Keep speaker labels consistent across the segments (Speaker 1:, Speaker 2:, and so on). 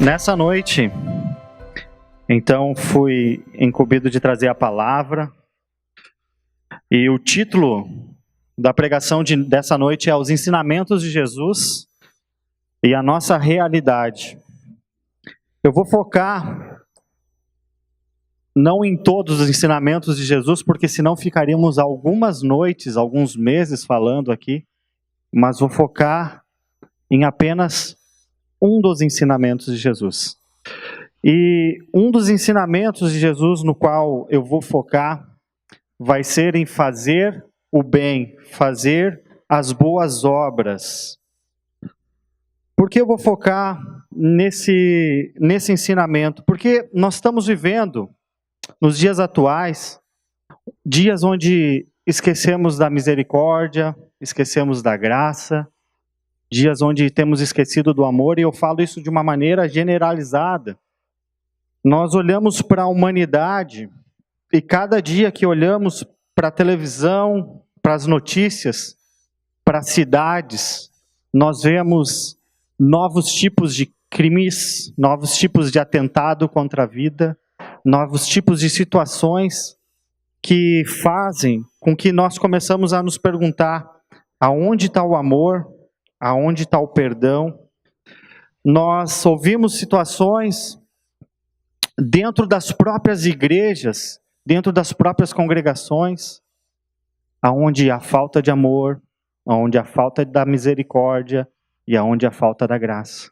Speaker 1: Nessa noite, então, fui incumbido de trazer a palavra, e o título da pregação dessa noite é Os Ensinamentos de Jesus e a Nossa Realidade. Eu vou focar não em todos os ensinamentos de Jesus, porque senão ficaríamos algumas noites, alguns meses falando aqui, mas vou focar em apenas um dos ensinamentos de Jesus. E um dos ensinamentos de Jesus no qual eu vou focar vai ser em fazer o bem, fazer as boas obras. Por que eu vou focar nesse ensinamento? Porque nós estamos vivendo, nos dias atuais, dias onde esquecemos da misericórdia, esquecemos da graça, dias onde temos esquecido do amor, e eu falo isso de uma maneira generalizada. Nós olhamos para a humanidade e cada dia que olhamos para a televisão, para as notícias, para as cidades, nós vemos novos tipos de crimes, novos tipos de atentado contra a vida, novos tipos de situações que fazem com que nós começamos a nos perguntar aonde está o amor, aonde está o perdão. Nós ouvimos situações dentro das próprias igrejas, dentro das próprias congregações, aonde há falta de amor, aonde há falta da misericórdia e aonde há falta da graça.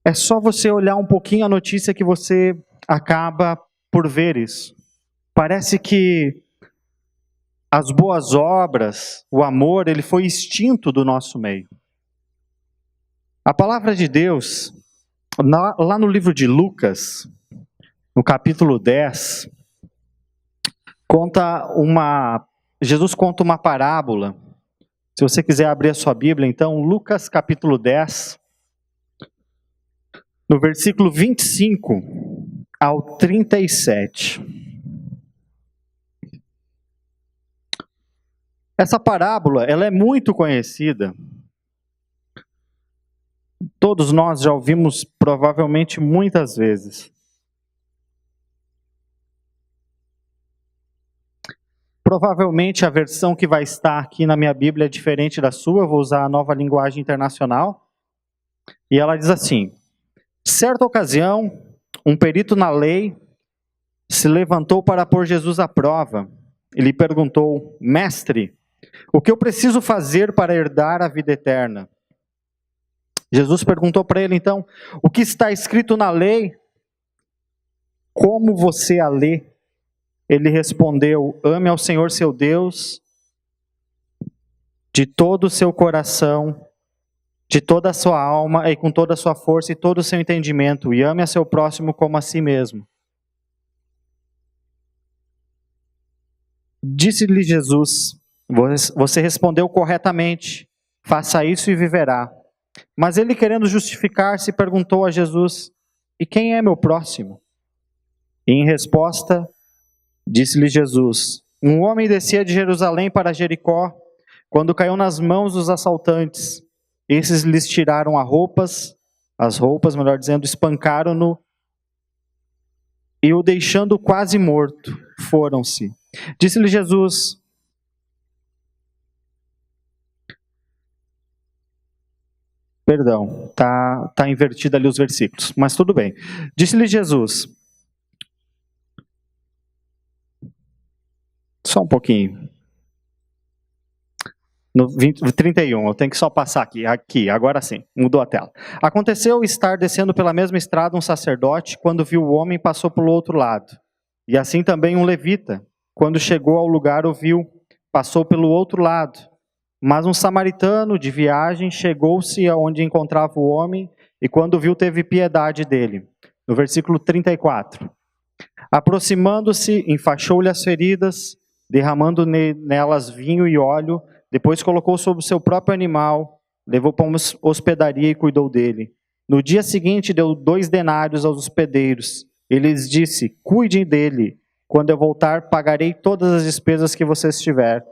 Speaker 1: É só você olhar um pouquinho a notícia que você acaba por ver isso. Parece que as boas obras, o amor, ele foi extinto do nosso meio. A palavra de Deus, lá no livro de Lucas, no capítulo 10, Jesus conta uma parábola. Se você quiser abrir a sua Bíblia, então, Lucas capítulo 10, no versículo 25 ao 37. Essa parábola, ela é muito conhecida. Todos nós já ouvimos provavelmente muitas vezes. Provavelmente a versão que vai estar aqui na minha Bíblia é diferente da sua, eu vou usar a Nova Linguagem Internacional. E ela diz assim: certa ocasião, um perito na lei se levantou para pôr Jesus à prova. Ele perguntou: mestre, o que eu preciso fazer para herdar a vida eterna? Jesus perguntou para ele então: o que está escrito na lei? Como você a lê? Ele respondeu: ame ao Senhor seu Deus de todo o seu coração, de toda a sua alma e com toda a sua força e todo o seu entendimento, e ame a seu próximo como a si mesmo. Disse-lhe Jesus: você respondeu corretamente, faça isso e viverá. Mas ele, querendo justificar-se, perguntou a Jesus: e quem é meu próximo? E em resposta, disse-lhe Jesus: um homem descia de Jerusalém para Jericó, quando caiu nas mãos dos assaltantes. Esses lhes tiraram as roupas, melhor dizendo, espancaram-no, e o deixando quase morto, foram-se. Disse-lhe Jesus: perdão, tá invertido ali os versículos, mas tudo bem. Disse-lhe Jesus, só um pouquinho. No 31, eu tenho que só passar aqui, agora sim, mudou a tela. Aconteceu estar descendo pela mesma estrada um sacerdote, quando viu o homem, passou pelo outro lado. E assim também um levita, quando chegou ao lugar, o viu, passou pelo outro lado. Mas um samaritano de viagem chegou-se aonde encontrava o homem, e quando viu, teve piedade dele. No versículo 34. Aproximando-se, enfaixou-lhe as feridas, derramando nelas vinho e óleo, depois colocou sobre o seu próprio animal, levou para uma hospedaria e cuidou dele. No dia seguinte deu 2 denários aos hospedeiros. Ele lhes disse: cuidem dele, quando eu voltar pagarei todas as despesas que vocês tiver.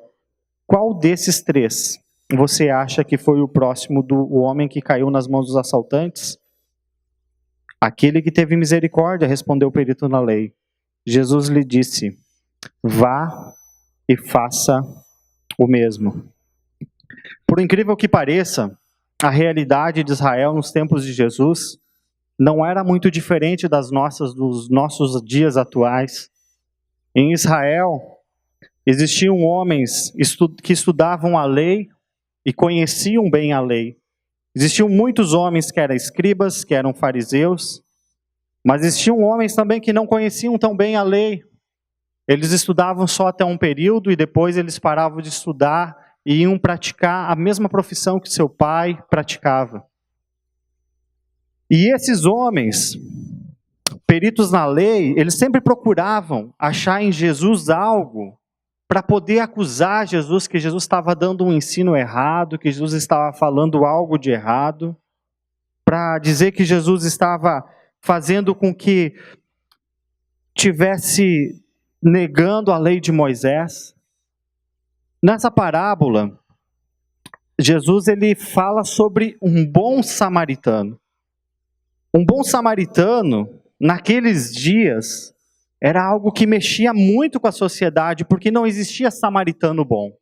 Speaker 1: Qual desses 3 você acha que foi o próximo do homem que caiu nas mãos dos assaltantes? Aquele que teve misericórdia, respondeu o perito na lei. Jesus lhe disse: vá e faça o mesmo. Por incrível que pareça, a realidade de Israel nos tempos de Jesus não era muito diferente dos nossos dias atuais. Em Israel, existiam homens que estudavam a lei e conheciam bem a lei. Existiam muitos homens que eram escribas, que eram fariseus, mas existiam homens também que não conheciam tão bem a lei. Eles estudavam só até um período e depois eles paravam de estudar e iam praticar a mesma profissão que seu pai praticava. E esses homens, peritos na lei, eles sempre procuravam achar em Jesus algo para poder acusar Jesus, que Jesus estava dando um ensino errado, que Jesus estava falando algo de errado, para dizer que Jesus estava fazendo com que tivesse negando a lei de Moisés. Nessa parábola, Jesus ele fala sobre um bom samaritano. Um bom samaritano, naqueles dias, era algo que mexia muito com a sociedade, porque não existia samaritano bom.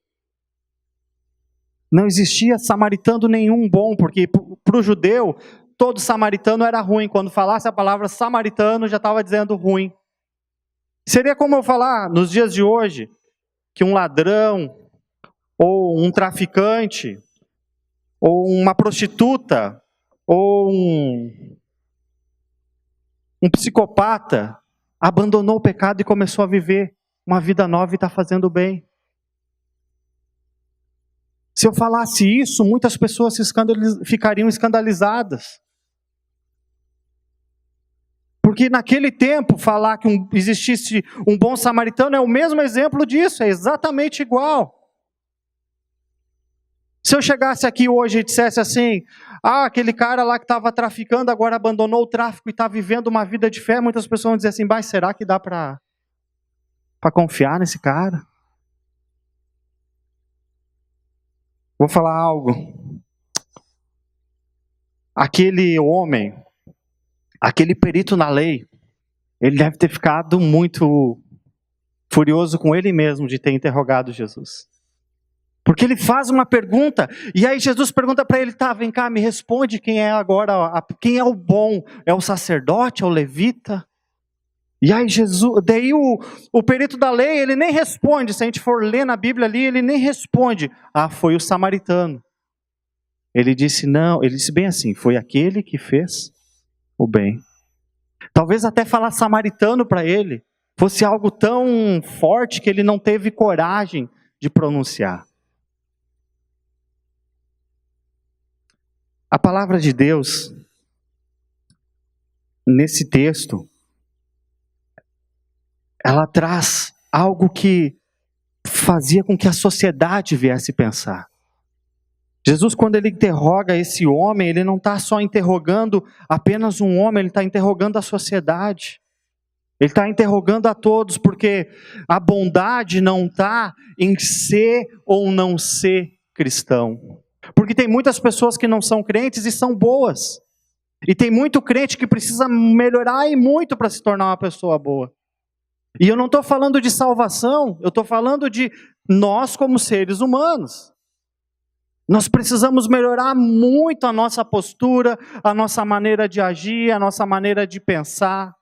Speaker 1: Não existia samaritano nenhum bom, porque para o judeu, todo samaritano era ruim. Quando falasse a palavra samaritano, já estava dizendo ruim. Seria como eu falar, nos dias de hoje, que um ladrão, ou um traficante, ou uma prostituta, ou um psicopata, abandonou o pecado e começou a viver uma vida nova e está fazendo bem. Se eu falasse isso, muitas pessoas ficariam escandalizadas. Porque naquele tempo, falar que existisse um bom samaritano é o mesmo exemplo disso, é exatamente igual. Se eu chegasse aqui hoje e dissesse assim, aquele cara lá que estava traficando, agora abandonou o tráfico e está vivendo uma vida de fé, muitas pessoas vão dizer assim, será que dá para confiar nesse cara? Vou falar algo. Aquele homem, aquele perito na lei, ele deve ter ficado muito furioso com ele mesmo de ter interrogado Jesus. Porque ele faz uma pergunta, e aí Jesus pergunta para ele, vem cá, me responde quem é agora, quem é o bom? É o sacerdote, é o levita? E aí daí o perito da lei, ele nem responde, se a gente for ler na Bíblia ali, ele nem responde, foi o samaritano. Ele disse não, ele disse bem assim, foi aquele que fez o bem. Talvez até falar samaritano para ele fosse algo tão forte que ele não teve coragem de pronunciar. A palavra de Deus, nesse texto, ela traz algo que fazia com que a sociedade viesse pensar. Jesus, quando ele interroga esse homem, ele não está só interrogando apenas um homem, ele está interrogando a sociedade. Ele está interrogando a todos, porque a bondade não está em ser ou não ser cristão. Porque tem muitas pessoas que não são crentes e são boas. E tem muito crente que precisa melhorar e muito para se tornar uma pessoa boa. E eu não estou falando de salvação, eu estou falando de nós como seres humanos. Nós precisamos melhorar muito a nossa postura, a nossa maneira de agir, a nossa maneira de pensar,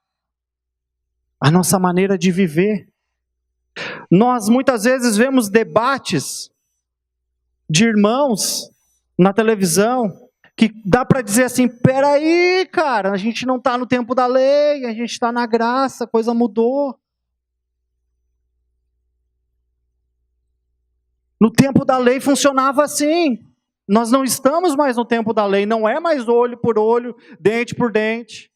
Speaker 1: a nossa maneira de viver. Nós muitas vezes vemos debates de irmãos na televisão, que dá para dizer assim, peraí, cara, a gente não está no tempo da lei, a gente está na graça, a coisa mudou. No tempo da lei funcionava assim. Nós não estamos mais no tempo da lei, não é mais olho por olho, dente por dente.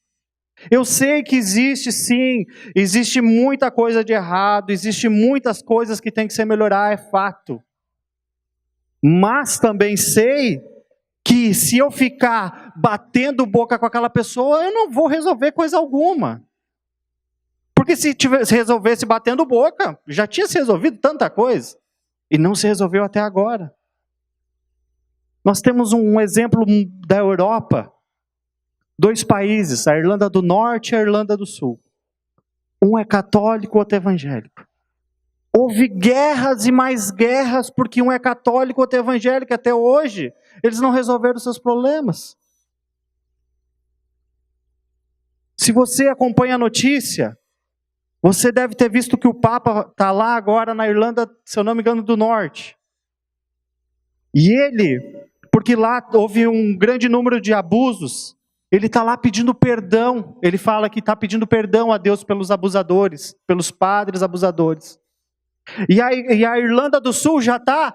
Speaker 1: Eu sei que existe sim, existe muita coisa de errado, existe muitas coisas que tem que ser melhorar, é fato. Mas também sei que se eu ficar batendo boca com aquela pessoa, eu não vou resolver coisa alguma. Porque se resolvesse batendo boca, já tinha se resolvido tanta coisa. E não se resolveu até agora. Nós temos um exemplo da Europa, 2 países, a Irlanda do Norte e a Irlanda do Sul. Um é católico, o outro é evangélico. Houve guerras e mais guerras, porque um é católico, o outro é evangélico. Até hoje, eles não resolveram seus problemas. Se você acompanha a notícia, você deve ter visto que o Papa está lá agora na Irlanda, se eu não me engano, do Norte. E ele, porque lá houve um grande número de abusos, ele está lá pedindo perdão. Ele fala que está pedindo perdão a Deus pelos abusadores, pelos padres abusadores. E a Irlanda do Sul já está,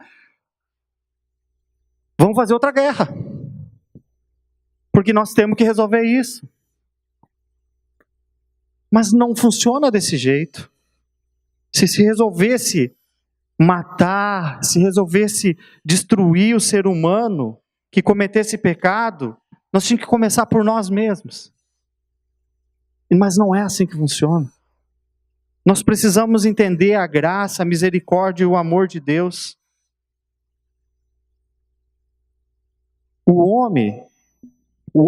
Speaker 1: vamos fazer outra guerra. Porque nós temos que resolver isso. Mas não funciona desse jeito. Se resolvesse matar, se resolvesse destruir o ser humano que cometesse pecado, nós tínhamos que começar por nós mesmos. Mas não é assim que funciona. Nós precisamos entender a graça, a misericórdia e o amor de Deus. O homem,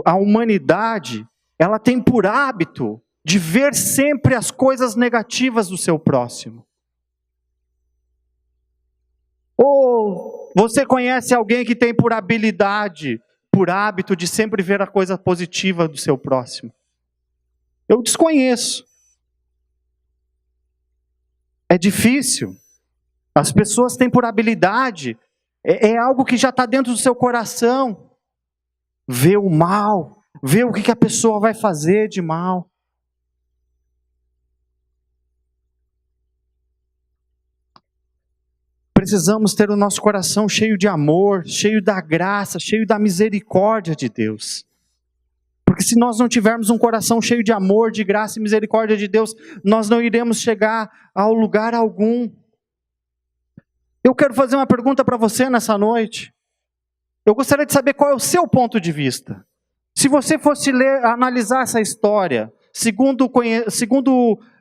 Speaker 1: a humanidade, ela tem por hábito de ver sempre as coisas negativas do seu próximo. Ou você conhece alguém que tem por habilidade, por hábito de sempre ver a coisa positiva do seu próximo? Eu desconheço. É difícil. As pessoas têm por habilidade, é algo que já está dentro do seu coração. Ver o mal, ver o que a pessoa vai fazer de mal. Precisamos ter o nosso coração cheio de amor, cheio da graça, cheio da misericórdia de Deus. Porque se nós não tivermos um coração cheio de amor, de graça e misericórdia de Deus, nós não iremos chegar ao lugar algum. Eu quero fazer uma pergunta para você nessa noite. Eu gostaria de saber qual é o seu ponto de vista. Se você fosse analisar essa história, segundo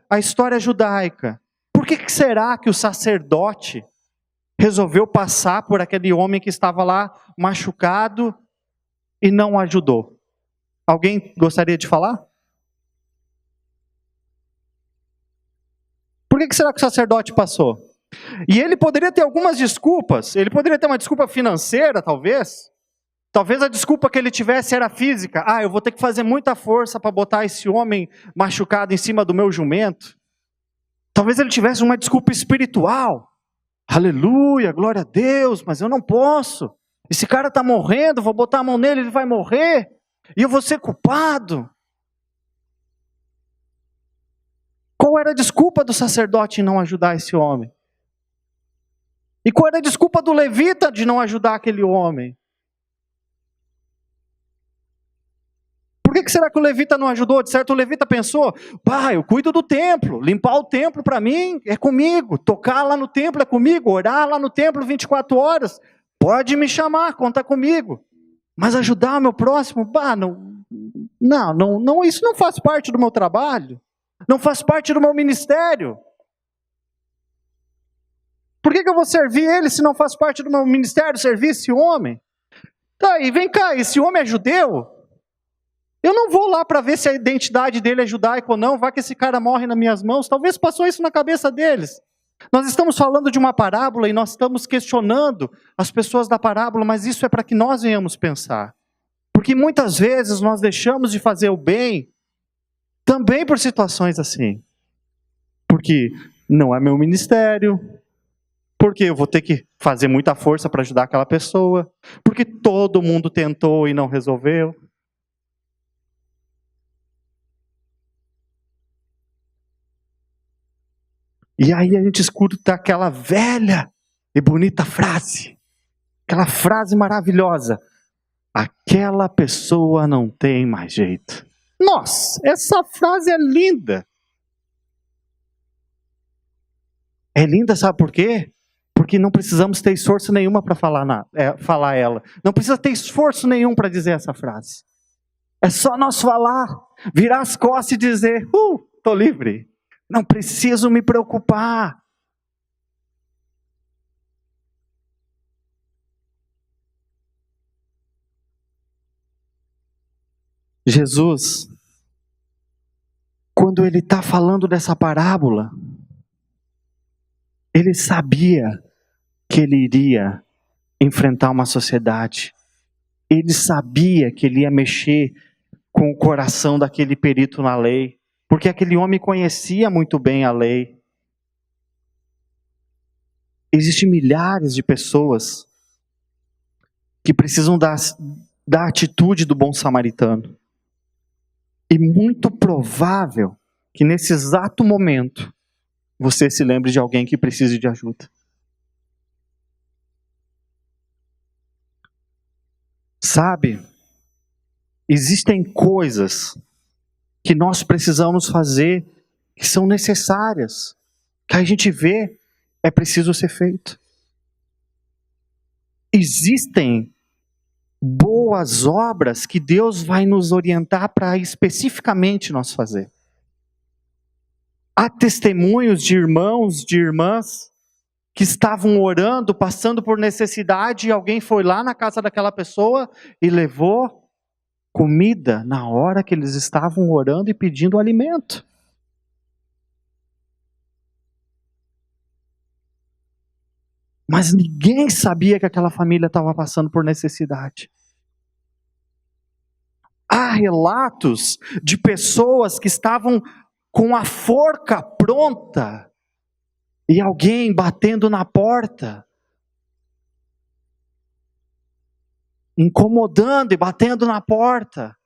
Speaker 1: a história judaica, por que será que o sacerdote resolveu passar por aquele homem que estava lá machucado e não o ajudou? Alguém gostaria de falar? Por que será que o sacerdote passou? E ele poderia ter algumas desculpas. Ele poderia ter uma desculpa financeira, talvez. Talvez a desculpa que ele tivesse era física. Eu vou ter que fazer muita força para botar esse homem machucado em cima do meu jumento. Talvez ele tivesse uma desculpa espiritual. Aleluia, glória a Deus, mas eu não posso. Esse cara está morrendo, vou botar a mão nele, ele vai morrer. E eu vou ser culpado. Qual era a desculpa do sacerdote em não ajudar esse homem? E qual era a desculpa do levita de não ajudar aquele homem? Por que será que o levita não ajudou? De certo, o levita pensou, eu cuido do templo, limpar o templo para mim é comigo, tocar lá no templo é comigo, orar lá no templo 24 horas, pode me chamar, conta comigo. Mas ajudar o meu próximo, não, isso não faz parte do meu trabalho, não faz parte do meu ministério. Por que eu vou servir ele se não faz parte do meu ministério, servir esse homem? E vem cá, esse homem é judeu? Eu não vou lá para ver se a identidade dele é judaica ou não, vai que esse cara morre nas minhas mãos. Talvez passou isso na cabeça deles. Nós estamos falando de uma parábola e nós estamos questionando as pessoas da parábola, mas isso é para que nós venhamos pensar. Porque muitas vezes nós deixamos de fazer o bem também por situações assim. Porque não é meu ministério, porque eu vou ter que fazer muita força para ajudar aquela pessoa, porque todo mundo tentou e não resolveu. E aí a gente escuta aquela velha e bonita frase, aquela frase maravilhosa, aquela pessoa não tem mais jeito. Nossa, essa frase é linda. É linda, sabe por quê? Porque não precisamos ter esforço nenhum para falar ela. Não precisa ter esforço nenhum para dizer essa frase. É só nós falar, virar as costas e dizer, estou livre. Não preciso me preocupar. Jesus, quando ele está falando dessa parábola, ele sabia que ele iria enfrentar uma sociedade. Ele sabia que ele ia mexer com o coração daquele perito na lei, porque aquele homem conhecia muito bem a lei. Existem milhares de pessoas que precisam da atitude do bom samaritano. E muito provável que nesse exato momento você se lembre de alguém que precise de ajuda. Sabe, existem coisas que nós precisamos fazer que são necessárias, que a gente vê é preciso ser feito. Existem boas obras que Deus vai nos orientar para especificamente nós fazer. Há testemunhos de irmãos, de irmãs, que estavam orando, passando por necessidade, e alguém foi lá na casa daquela pessoa e levou comida na hora que eles estavam orando e pedindo alimento. Mas ninguém sabia que aquela família estava passando por necessidade. Há relatos de pessoas que estavam com a forca pronta e alguém batendo na porta, incomodando e batendo na porta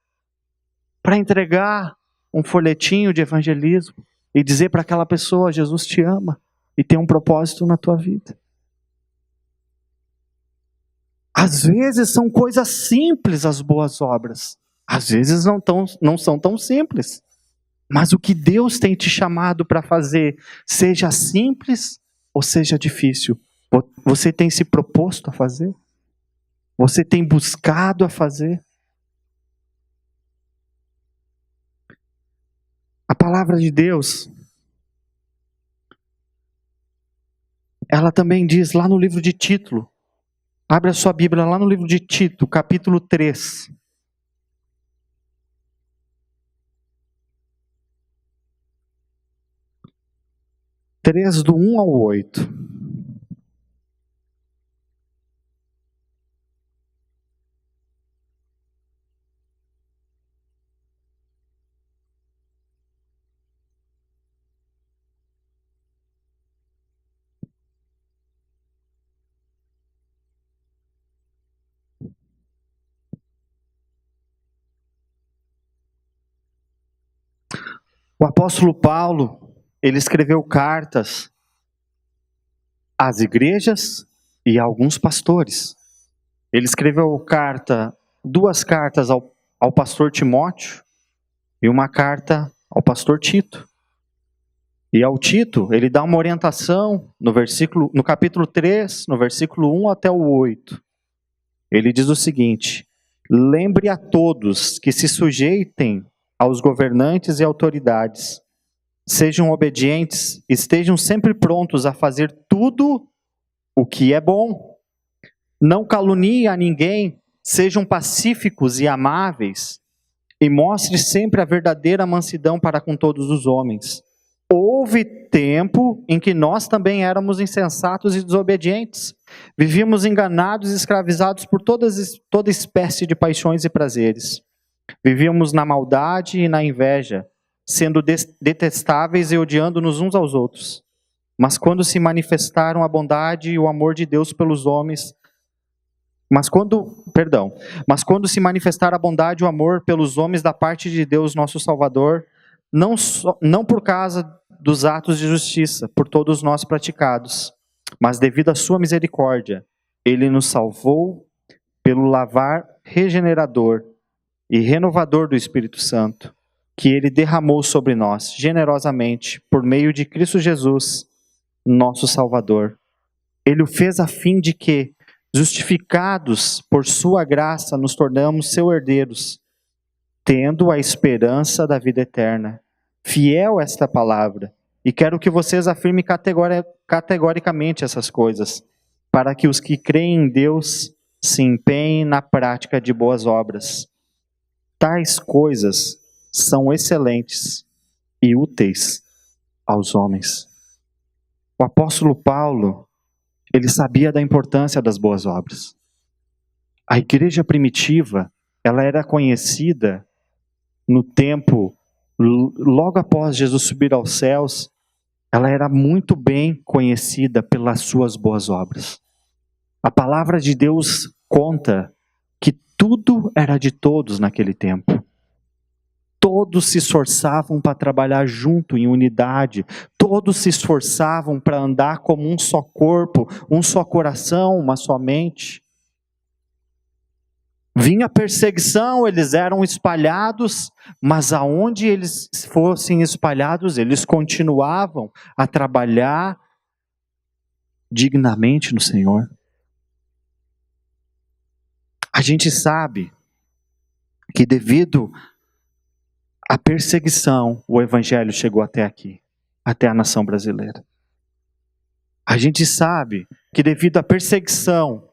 Speaker 1: para entregar um folhetinho de evangelismo e dizer para aquela pessoa: Jesus te ama e tem um propósito na tua vida. Às vezes são coisas simples as boas obras. Às vezes não são tão simples. Mas o que Deus tem te chamado para fazer, seja simples ou seja difícil, você tem se proposto a fazer? Você tem buscado a fazer? A palavra de Deus, ela também diz lá no livro de Tito, abre a sua Bíblia lá no livro de Tito, capítulo 3. Do 1 ao 8. O apóstolo Paulo, ele escreveu cartas às igrejas e a alguns pastores. Ele escreveu duas cartas ao pastor Timóteo e uma carta ao pastor Tito. E ao Tito, ele dá uma orientação no capítulo 3, no versículo 1 até o 8. Ele diz o seguinte: lembre a todos que se sujeitem aos governantes e autoridades, sejam obedientes, estejam sempre prontos a fazer tudo o que é bom. Não caluniem a ninguém, sejam pacíficos e amáveis, e mostre sempre a verdadeira mansidão para com todos os homens. Houve tempo em que nós também éramos insensatos e desobedientes. Vivíamos enganados e escravizados por toda espécie de paixões e prazeres. Vivíamos na maldade e na inveja, sendo detestáveis e odiando-nos uns aos outros. Mas quando se manifestaram a bondade e o amor de Deus pelos homens, mas quando se manifestaram a bondade e o amor pelos homens da parte de Deus, nosso Salvador, não por causa dos atos de justiça, por todos nós praticados, mas devido à sua misericórdia, Ele nos salvou pelo lavar regenerador e renovador do Espírito Santo, que Ele derramou sobre nós generosamente por meio de Cristo Jesus, nosso Salvador. Ele o fez a fim de que, justificados por sua graça, nos tornamos seus herdeiros, tendo a esperança da vida eterna. Fiel esta palavra, e quero que vocês afirmem categoricamente essas coisas, para que os que creem em Deus se empenhem na prática de boas obras. tais coisas são excelentes e úteis aos homens. O apóstolo Paulo, ele sabia da importância das boas obras. A igreja primitiva, ela era conhecida no tempo, logo após Jesus subir aos céus, ela era muito bem conhecida pelas suas boas obras. A palavra de Deus conta que tudo era de todos naquele tempo. Todos se esforçavam para trabalhar junto, em unidade. Todos se esforçavam para andar como um só corpo, um só coração, uma só mente. Vinha perseguição, eles eram espalhados, mas aonde eles fossem espalhados, eles continuavam a trabalhar dignamente no Senhor. A gente sabe que devido à perseguição, o Evangelho chegou até aqui, até a nação brasileira. A gente sabe que devido à perseguição,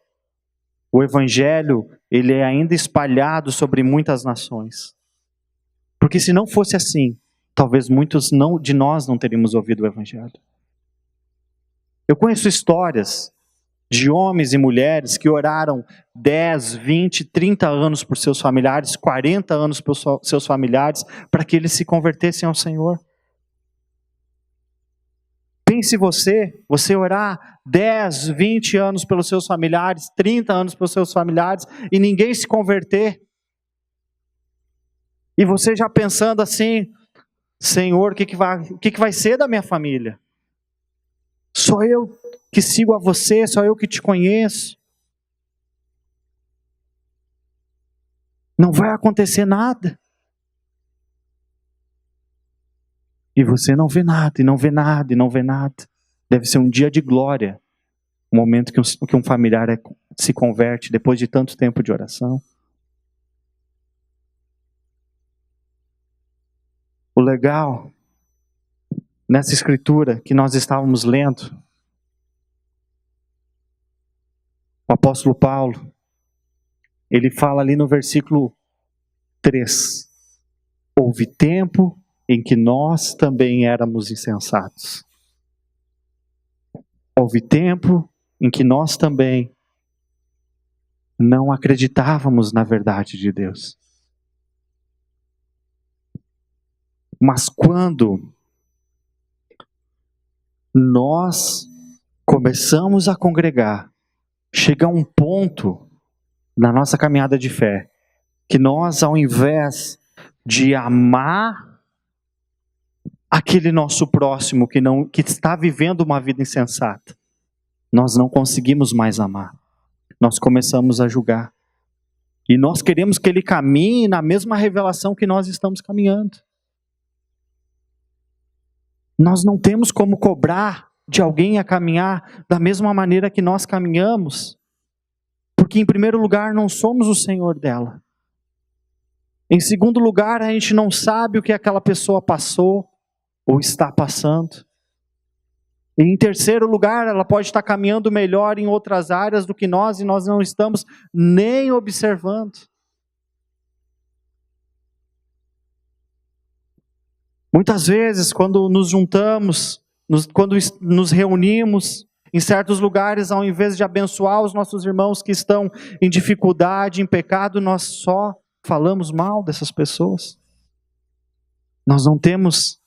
Speaker 1: o Evangelho, ele é ainda espalhado sobre muitas nações. Porque se não fosse assim, talvez muitos de nós não teríamos ouvido o Evangelho. Eu conheço histórias de homens e mulheres que oraram 10, 20, 30 anos por seus familiares, 40 anos por seus familiares, para que eles se convertessem ao Senhor. Pense você orar 10, 20 anos pelos seus familiares, 30 anos pelos seus familiares, e ninguém se converter. E você já pensando assim, Senhor, o que vai ser da minha família? Só eu que sigo a você, só eu que te conheço. Não vai acontecer nada. E você não vê nada, e não vê nada, e não vê nada. Deve ser um dia de glória, o momento que um familiar se converte depois de tanto tempo de oração. O legal, nessa escritura que nós estávamos lendo, o apóstolo Paulo, ele fala ali no versículo 3, houve tempo em que nós também éramos insensatos. Houve tempo em que nós também não acreditávamos na verdade de Deus. Mas quando nós começamos a congregar, chega um ponto na nossa caminhada de fé, que nós, ao invés de amar aquele nosso próximo que está vivendo uma vida insensata, nós não conseguimos mais amar. Nós começamos a julgar. E nós queremos que ele caminhe na mesma revelação que nós estamos caminhando. Nós não temos como cobrar de alguém a caminhar da mesma maneira que nós caminhamos, porque em primeiro lugar não somos o Senhor dela. Em segundo lugar, a gente não sabe o que aquela pessoa passou ou está passando. E em terceiro lugar, ela pode estar caminhando melhor em outras áreas do que nós, e nós não estamos nem observando. Muitas vezes, quando nos juntamos, quando nos reunimos em certos lugares, ao invés de abençoar os nossos irmãos que estão em dificuldade, em pecado, nós só falamos mal dessas pessoas. Nós não temos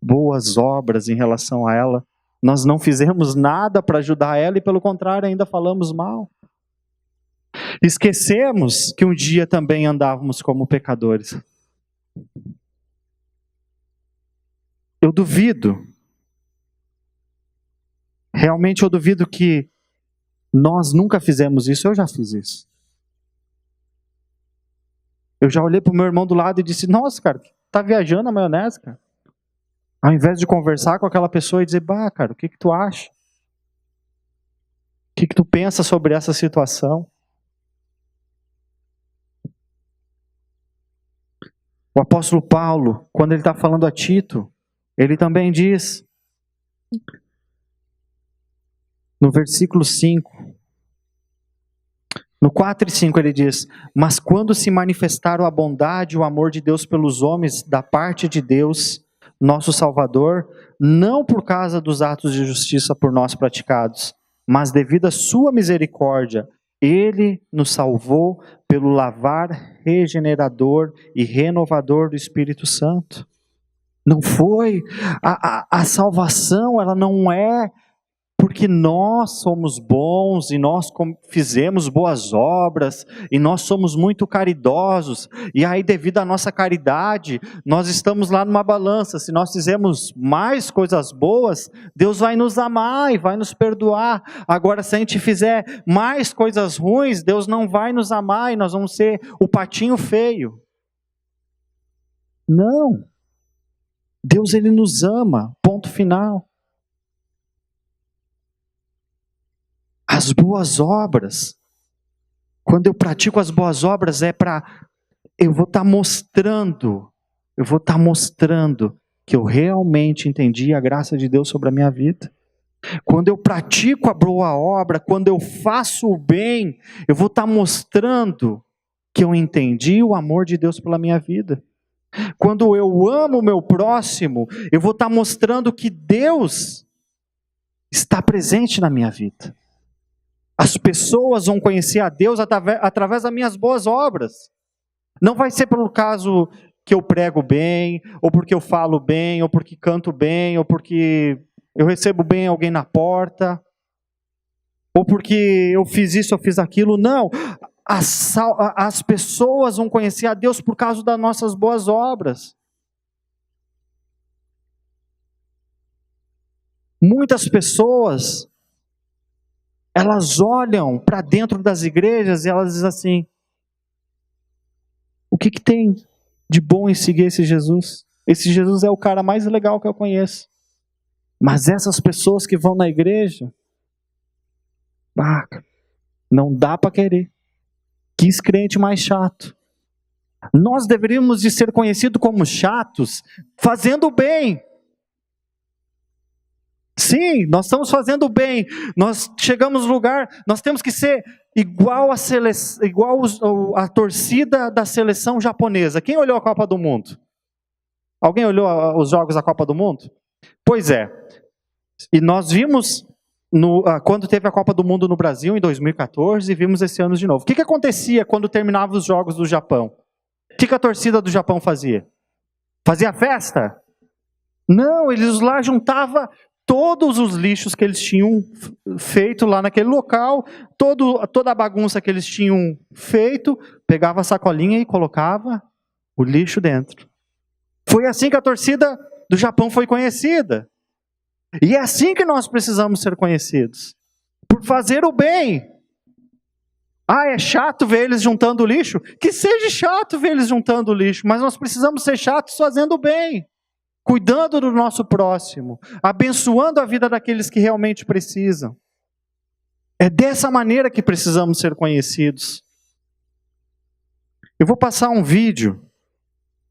Speaker 1: boas obras em relação a ela. Nós não fizemos nada para ajudar ela e, pelo contrário, ainda falamos mal. Esquecemos que um dia também andávamos como pecadores. Eu duvido, realmente eu duvido que nós nunca fizemos isso. Eu já fiz isso. Eu já olhei para o meu irmão do lado e disse, nossa, cara, tá viajando a maionese, cara. Ao invés de conversar com aquela pessoa e dizer, bah, cara, o que tu acha? O que tu pensa sobre essa situação? O apóstolo Paulo, quando ele está falando a Tito, ele também diz, no versículo 5, No 4 e 5 ele diz: mas quando se manifestaram a bondade e o amor de Deus pelos homens da parte de Deus, nosso Salvador, não por causa dos atos de justiça por nós praticados, mas devido à sua misericórdia, ele nos salvou pelo lavar regenerador e renovador do Espírito Santo. Não foi, a salvação, ela não é porque nós somos bons e nós fizemos boas obras e nós somos muito caridosos, e aí devido à nossa caridade, nós estamos lá numa balança. Se nós fizemos mais coisas boas, Deus vai nos amar e vai nos perdoar. Agora, se a gente fizer mais coisas ruins, Deus não vai nos amar e nós vamos ser o patinho feio. Não. Deus, ele nos ama, ponto final. As boas obras, quando eu pratico as boas obras, eu vou estar mostrando que eu realmente entendi a graça de Deus sobre a minha vida. Quando eu pratico a boa obra, quando eu faço o bem, eu vou estar mostrando que eu entendi o amor de Deus pela minha vida. Quando eu amo o meu próximo, eu vou estar mostrando que Deus está presente na minha vida. As pessoas vão conhecer a Deus através das minhas boas obras. Não vai ser pelo caso que eu prego bem, ou porque eu falo bem, ou porque canto bem, ou porque eu recebo bem alguém na porta, ou porque eu fiz isso, eu fiz aquilo. Não, as pessoas vão conhecer a Deus por causa das nossas boas obras. Muitas pessoas, elas olham para dentro das igrejas e elas dizem assim: o que tem de bom em seguir esse Jesus? Esse Jesus é o cara mais legal que eu conheço. Mas essas pessoas que vão na igreja, não dá para querer. Que crente mais chato. Nós deveríamos de ser conhecidos como chatos, fazendo o bem. Sim, nós estamos fazendo bem, nós chegamos no lugar, nós temos que ser igual a torcida da seleção japonesa. Quem olhou a Copa do Mundo? Alguém olhou os jogos da Copa do Mundo? Pois é, e nós vimos, quando teve a Copa do Mundo no Brasil, em 2014, e vimos esse ano de novo. O que acontecia quando terminavam os jogos do Japão? O que a torcida do Japão fazia? Fazia festa? Não, eles lá juntavam todos os lixos que eles tinham feito lá naquele local, toda a bagunça que eles tinham feito, pegava a sacolinha e colocava o lixo dentro. Foi assim que a torcida do Japão foi conhecida. E é assim que nós precisamos ser conhecidos. Por fazer o bem. É chato ver eles juntando lixo? Que seja chato ver eles juntando lixo, mas nós precisamos ser chatos fazendo o bem. Cuidando do nosso próximo, abençoando a vida daqueles que realmente precisam. É dessa maneira que precisamos ser conhecidos. Eu vou passar um vídeo.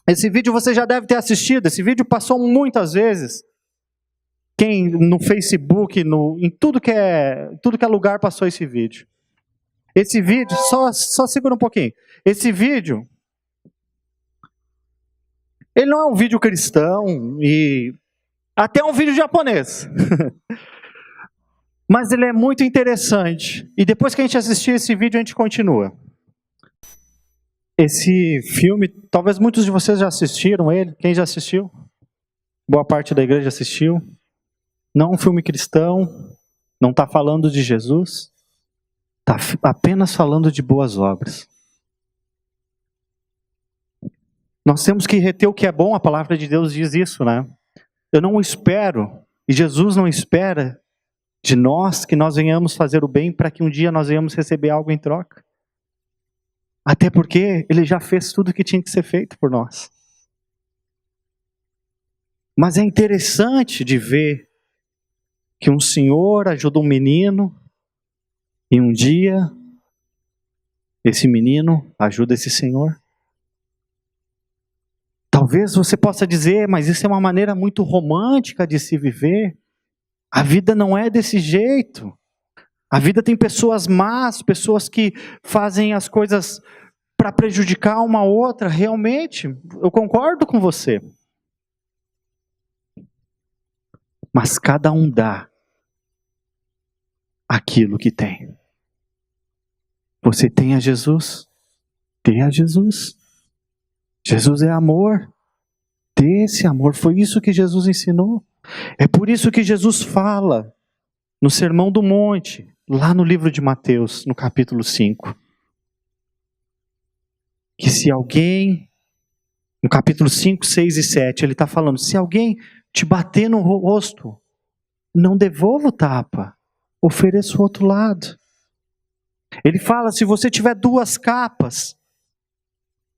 Speaker 1: Esse vídeo você já deve ter assistido. Esse vídeo passou muitas vezes. Quem no Facebook, em tudo que é lugar passou esse vídeo. Esse vídeo, só segura um pouquinho. Esse vídeo, ele não é um vídeo cristão, e até é um vídeo japonês. Mas ele é muito interessante. E depois que a gente assistir esse vídeo, a gente continua. Esse filme, talvez muitos de vocês já assistiram ele. Quem já assistiu? Boa parte da igreja assistiu. Não é um filme cristão, não está falando de Jesus, está apenas falando de boas obras. Nós temos que reter o que é bom, a palavra de Deus diz isso, né? Eu não espero, e Jesus não espera de nós que nós venhamos fazer o bem para que um dia nós venhamos receber algo em troca. Até porque Ele já fez tudo o que tinha que ser feito por nós. Mas é interessante de ver que um senhor ajuda um menino, e um dia esse menino ajuda esse senhor. Talvez você possa dizer, mas isso é uma maneira muito romântica de se viver. A vida não é desse jeito. A vida tem pessoas más, pessoas que fazem as coisas para prejudicar uma outra. Realmente, eu concordo com você. Mas cada um dá aquilo que tem. Você tem a Jesus? Dê a Jesus. Jesus é amor. Dê esse amor. Foi isso que Jesus ensinou. É por isso que Jesus fala no Sermão do Monte, lá no livro de Mateus, no capítulo 5. Que se alguém, no capítulo 5, 6 e 7, ele está falando, se alguém te bater no rosto, não devolva o tapa, ofereça o outro lado. Ele fala, se você tiver 2 capas,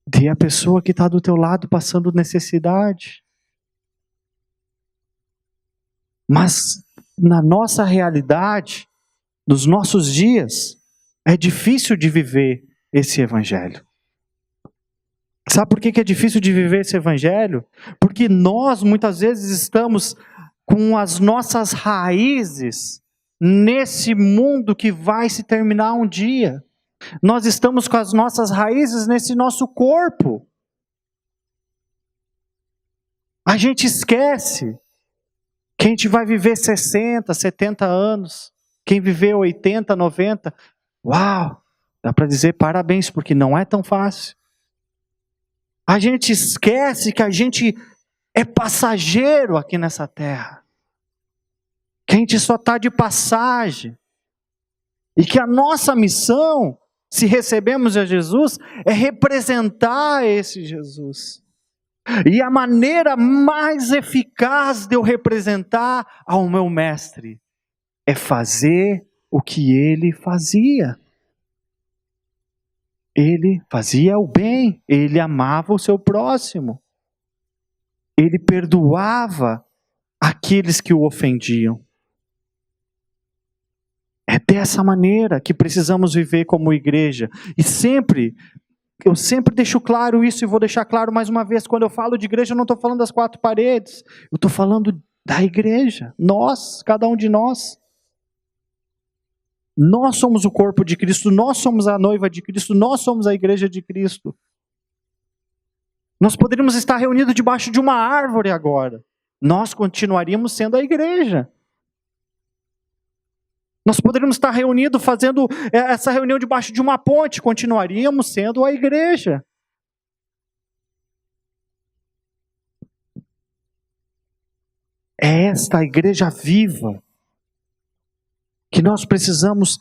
Speaker 1: dê a pessoa que está do teu lado passando necessidade. Mas na nossa realidade, nos nossos dias, é difícil de viver esse evangelho. Sabe por que é difícil de viver esse evangelho? Porque nós muitas vezes estamos com as nossas raízes nesse mundo que vai se terminar um dia. Nós estamos com as nossas raízes nesse nosso corpo. A gente esquece que a gente vai viver 60, 70 anos. Quem viveu 80, 90, uau, dá para dizer parabéns, porque não é tão fácil. A gente esquece que a gente é passageiro aqui nessa terra. Que a gente só está de passagem. E que a nossa missão, se recebemos a Jesus, é representar esse Jesus. E a maneira mais eficaz de eu representar ao meu mestre é fazer o que ele fazia. Ele fazia o bem, ele amava o seu próximo. Ele perdoava aqueles que o ofendiam. É dessa maneira que precisamos viver como igreja. E eu sempre deixo claro isso e vou deixar claro mais uma vez. Quando eu falo de igreja, eu não estou falando das 4 paredes. Eu estou falando da igreja. Nós, cada um de nós. Nós somos o corpo de Cristo, nós somos a noiva de Cristo, nós somos a igreja de Cristo. Nós poderíamos estar reunidos debaixo de uma árvore agora. Nós continuaríamos sendo a igreja. Nós poderíamos estar reunidos fazendo essa reunião debaixo de uma ponte, continuaríamos sendo a igreja. É esta igreja viva que nós precisamos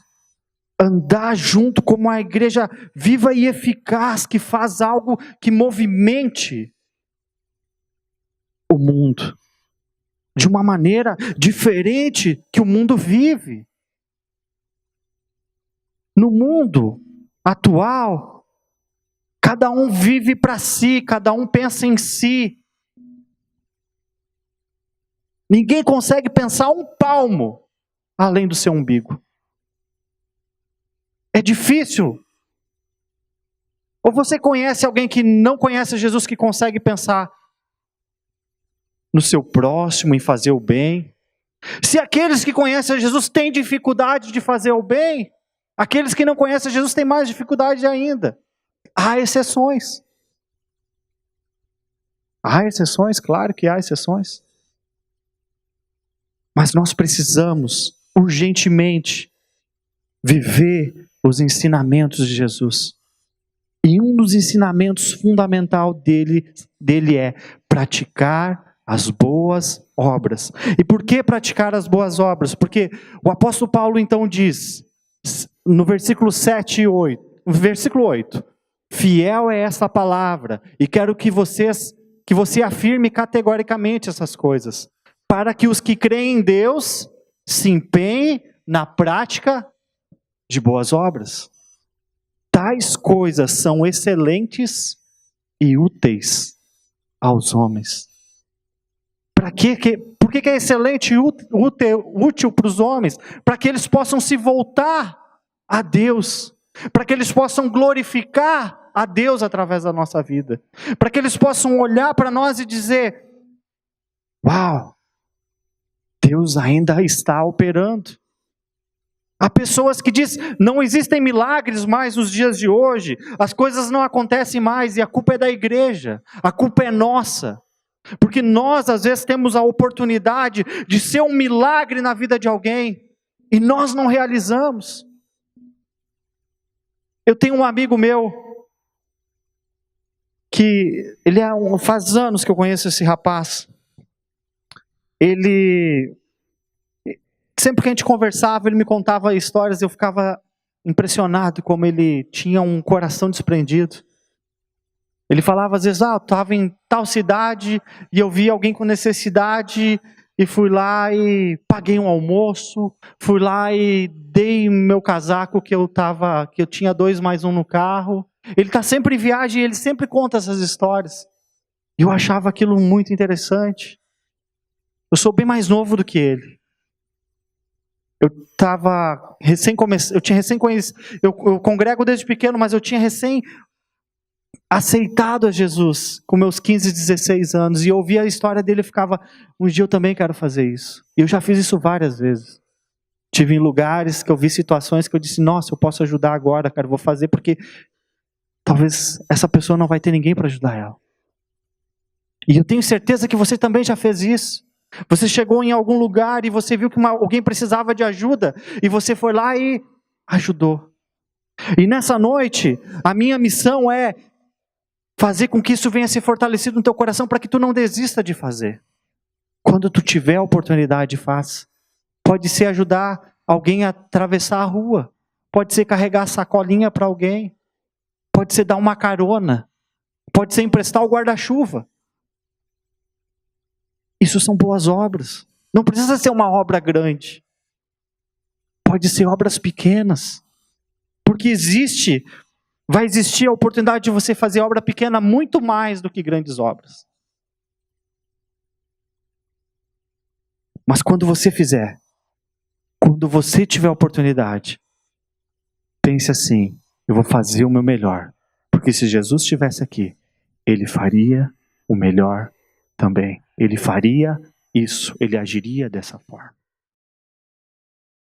Speaker 1: andar junto como uma igreja viva e eficaz, que faz algo que movimente o mundo de uma maneira diferente que o mundo vive. No mundo atual, cada um vive para si, cada um pensa em si. Ninguém consegue pensar um palmo além do seu umbigo. É difícil. Ou você conhece alguém que não conhece Jesus, que consegue pensar no seu próximo, em fazer o bem? Se aqueles que conhecem Jesus têm dificuldade de fazer o bem, aqueles que não conhecem Jesus têm mais dificuldade ainda. Há exceções. Há exceções, claro que há exceções. Mas nós precisamos urgentemente viver os ensinamentos de Jesus. E um dos ensinamentos fundamental dele é praticar as boas obras. E por que praticar as boas obras? Porque o apóstolo Paulo então diz, no versículo 7 e 8, versículo 8, fiel é essa palavra, e quero que você afirme categoricamente essas coisas, para que os que creem em Deus se empenhem na prática de boas obras. Tais coisas são excelentes e úteis aos homens. Por que é excelente e útil para os homens? Para que eles possam se voltar a Deus. Para que eles possam glorificar a Deus através da nossa vida. Para que eles possam olhar para nós e dizer, uau, Deus ainda está operando. Há pessoas que dizem, não existem milagres mais nos dias de hoje, as coisas não acontecem mais, e a culpa é da igreja, a culpa é nossa. Porque nós, às vezes, temos a oportunidade de ser um milagre na vida de alguém, e nós não realizamos. Eu tenho um amigo meu, que faz anos que eu conheço esse rapaz. Sempre que a gente conversava, ele me contava histórias, eu ficava impressionado como ele tinha um coração desprendido. Ele falava às vezes, eu estava em tal cidade e eu vi alguém com necessidade e fui lá e paguei um almoço, fui lá e dei meu casaco que eu tinha 2 mais 1 no carro. Ele está sempre em viagem e ele sempre conta essas histórias. E eu achava aquilo muito interessante. Eu sou bem mais novo do que ele. Eu congrego desde pequeno, mas eu tinha recém aceitado a Jesus com meus 15, 16 anos, e eu ouvia a história dele e ficava, um dia eu também quero fazer isso. E eu já fiz isso várias vezes. Tive em lugares que eu vi situações que eu disse, nossa, eu posso ajudar agora, cara, eu vou fazer porque talvez essa pessoa não vai ter ninguém para ajudar ela. E eu tenho certeza que você também já fez isso. Você chegou em algum lugar e você viu que alguém precisava de ajuda, e você foi lá e ajudou. E nessa noite, a minha missão é fazer com que isso venha a ser fortalecido no teu coração, para que tu não desista de fazer. Quando tu tiver a oportunidade, faça. Pode ser ajudar alguém a atravessar a rua, pode ser carregar a sacolinha para alguém, pode ser dar uma carona, pode ser emprestar o guarda-chuva. Isso são boas obras. Não precisa ser uma obra grande. Pode ser obras pequenas. Porque vai existir a oportunidade de você fazer obra pequena muito mais do que grandes obras. Mas quando você fizer, quando você tiver a oportunidade, pense assim, eu vou fazer o meu melhor. Porque se Jesus estivesse aqui, Ele faria o melhor também. Ele faria isso, Ele agiria dessa forma.